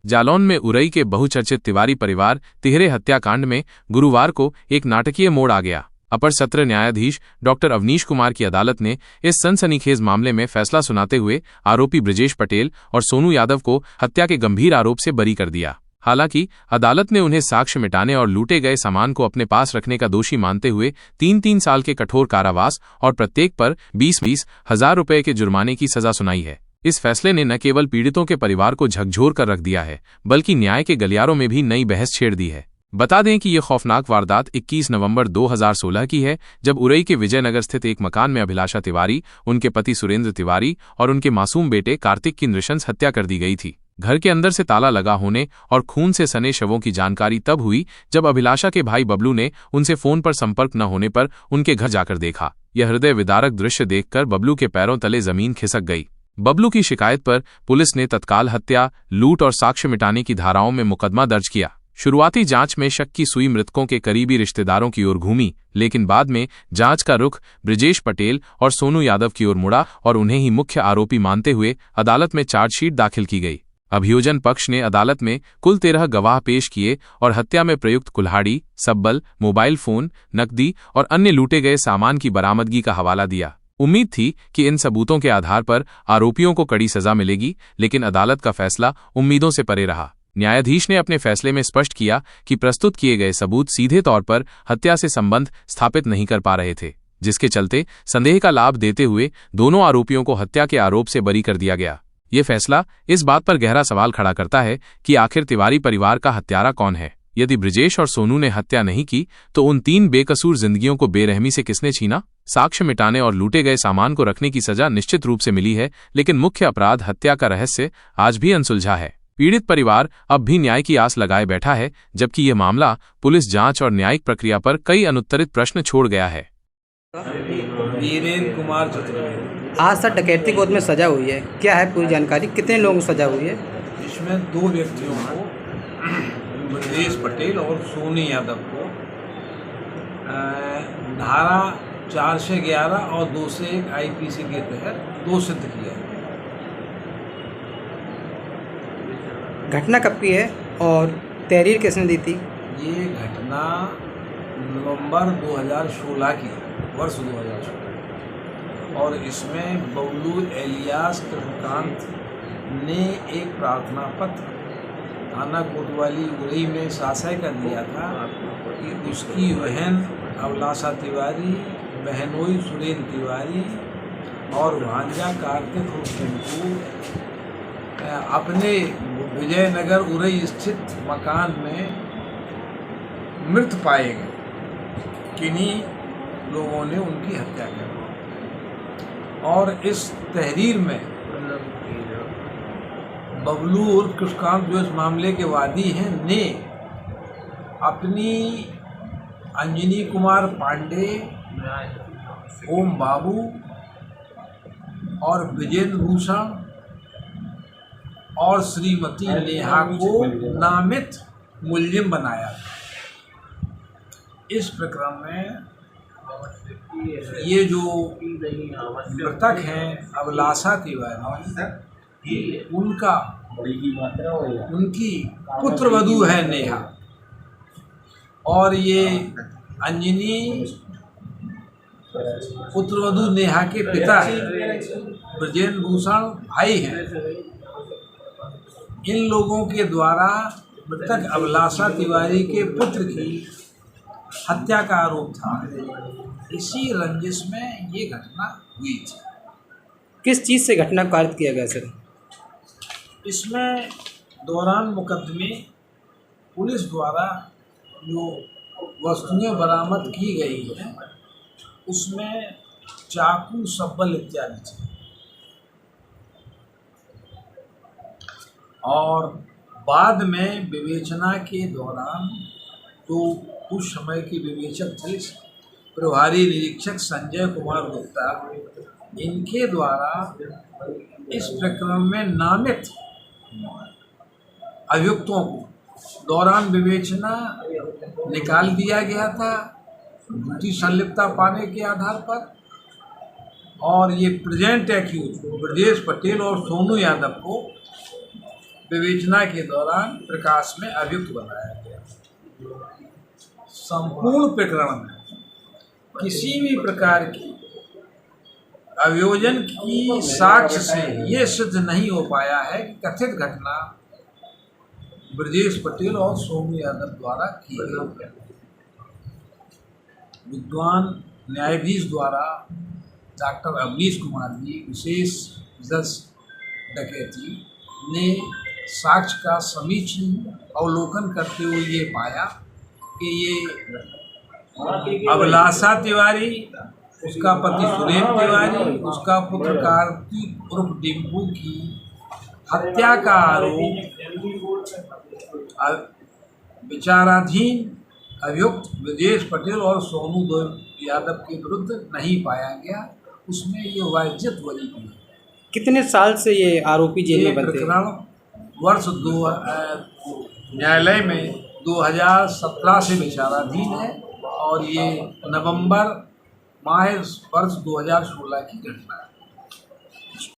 जालौन में उरई के बहुचर्चित तिवारी परिवार तिहरे हत्याकांड में गुरुवार को एक नाटकीय मोड़ आ गया। अपर सत्र न्यायाधीश डॉक्टर अवनीश कुमार की अदालत ने इस सनसनीखेज मामले में फैसला सुनाते हुए आरोपी ब्रजेश पटेल और सोनू यादव को हत्या के गंभीर आरोप से बरी कर दिया। हालांकि अदालत ने उन्हें साक्ष्य मिटाने और लूटे गए सामान को अपने पास रखने का दोषी मानते हुए 3-3 साल के कठोर कारावास और प्रत्येक पर 20-20 हजार रुपये के जुर्माने की सजा सुनाई है। इस फैसले ने न केवल पीड़ितों के परिवार को झकझोर कर रख दिया है, बल्कि न्याय के गलियारों में भी नई बहस छेड़ दी है। बता दें कि यह खौफनाक वारदात 21 नवंबर 2016 की है, जब उरई के विजयनगर स्थित एक मकान में अभिलाषा तिवारी, उनके पति सुरेंद्र तिवारी और उनके मासूम बेटे कार्तिक की नृशंस हत्या कर दी गई थी। घर के अंदर से ताला लगा होने और खून से सने शवों की जानकारी तब हुई जब अभिलाषा के भाई बबलू ने उनसे फोन पर संपर्क न होने पर उनके घर जाकर देखा। यह हृदय विदारक दृश्य देखकर बबलू के पैरों तले जमीन खिसक गई। बबलू की शिकायत पर पुलिस ने तत्काल हत्या, लूट और साक्ष्य मिटाने की धाराओं में मुकदमा दर्ज किया। शुरुआती जांच में शक की सुई मृतकों के करीबी रिश्तेदारों की ओर घूमी, लेकिन बाद में जांच का रुख ब्रजेश पटेल और सोनू यादव की ओर मुड़ा और उन्हें ही मुख्य आरोपी मानते हुए अदालत में चार्जशीट दाखिल की गई। अभियोजन पक्ष ने अदालत में कुल 13 गवाह पेश किए और हत्या में प्रयुक्त कुल्हाड़ी, सब्बल, मोबाइल फोन, नकदी और अन्य लूटे गए सामान की बरामदगी का हवाला दिया। उम्मीद थी कि इन सबूतों के आधार पर आरोपियों को कड़ी सजा मिलेगी, लेकिन अदालत का फैसला उम्मीदों से परे रहा। न्यायाधीश ने अपने फैसले में स्पष्ट किया कि प्रस्तुत किए गए सबूत सीधे तौर पर हत्या से संबंध स्थापित नहीं कर पा रहे थे, जिसके चलते संदेह का लाभ देते हुए दोनों आरोपियों को हत्या के आरोप से बरी कर दिया गया। ये फैसला इस बात पर गहरा सवाल खड़ा करता है कि आखिर तिवारी परिवार का हत्यारा कौन है। यदि ब्रजेश और सोनू ने हत्या नहीं की, तो उन 3 बेकसूर जिंदगियों को बेरहमी से किसने छीना? साक्ष्य मिटाने और लूटे गए सामान को रखने की सजा निश्चित रूप से मिली है, लेकिन मुख्य अपराध हत्या का रहस्य आज भी अनसुलझा है। पीड़ित परिवार अब भी न्याय की आस लगाए बैठा है, जबकि यह मामला पुलिस जांच और न्यायिक प्रक्रिया पर कई अनुत्तरित प्रश्न छोड़ गया है। वीरेंद्र कुमार चतुर्वेदी। आज सर डकैती कोर्ट में सजा हुई है, क्या है पूरी जानकारी? कितने लोगों को सजा हुई है? इसमें 2 व्यक्तियों को, ब्रजेश पटेल और सोनू यादव को धारा 411 और 201 आईपीसी के तहत दोषित किया है। घटना कब की है और तहरीर किसने दी थी? ये घटना नवंबर 2016 की, वर्ष 2016, और इसमें बबलू एलियास कृष्णकांत ने एक प्रार्थना पत्र थाना कोतवाली उरई में शासय कर दिया था कि उसकी बहन अभिलाषा तिवारी, बहनोई सुरेंद्र तिवारी और भांजा कार्तिक को अपने विजयनगर उरई स्थित मकान में मृत पाए गए। किन्हीं लोगों ने उनकी हत्या कर दी और इस तहरीर में बबलू और कृष्णकांत जो इस मामले के वादी हैं ने अपनी अंजनी कुमार पांडे, ओम बाबू और विजेंद्र भूषण और श्रीमती नेहा को नामित मुलजिम बनाया। इस प्रकरण में ये जो मृतक हैं अभिलाषा तिवारी, उनकी पुत्रवधू है नेहा, और ये अंजनी पुत्रवधू नेहा के पिता हैं, ब्रजेंद्र भूषण भाई हैं। इन लोगों के द्वारा मृतक अभिलाषा तिवारी के पुत्र की हत्या का आरोप था। इसी रंजिश में ये घटना हुई थी। किस चीज़ से घटना को कारित किया गया सर? इसमें दौरान मुकदमे पुलिस द्वारा जो वस्तुएं बरामद की गई हैं उसमें चाकू, सब्बल इत्यादि थे, और बाद में विवेचना के दौरान जो उस समय के विवेचक थे प्रभारी निरीक्षक संजय कुमार गुप्ता, इनके द्वारा इस प्रकरण में नामित अभियुक्तों को दौरान विवेचना निकाल दिया गया था झूठी संलिप्तता पाने के आधार पर, और ये प्रेजेंट एक्यूज ब्रजेश पटेल और सोनू यादव को विवेचना के दौरान प्रकाश में अभियुक्त बनाया गया। संपूर्ण प्रकरण में किसी भी प्रकार की अभियोजन की साक्ष्य से ये सिद्ध नहीं हो पाया है कि कथित घटना ब्रजेश पटेल और सोनू यादव द्वारा की गई। विद्वान न्यायाधीश द्वारा डॉक्टर अवनीश कुमार जी विशेष जज डकैती ने साक्ष्य का समीचीन अवलोकन करते हुए ये पाया कि ये अभिलाषा तिवारी, उसका पति सुरेश तिवारी, उसका पुत्र कार्तिक उर्फ डिम्पू की हत्या का आरोप विचाराधीन अभियुक्त ब्रजेश पटेल और सोनू यादव के विरुद्ध नहीं पाया गया। उसमें ये वाजियत बरी की। कितने साल से ये आरोपी जेल में बंद थे? प्रकरण वर्ष न्यायालय में 2017 से विचाराधीन है और ये नवंबर माह वर्ष 2016 की घटना है।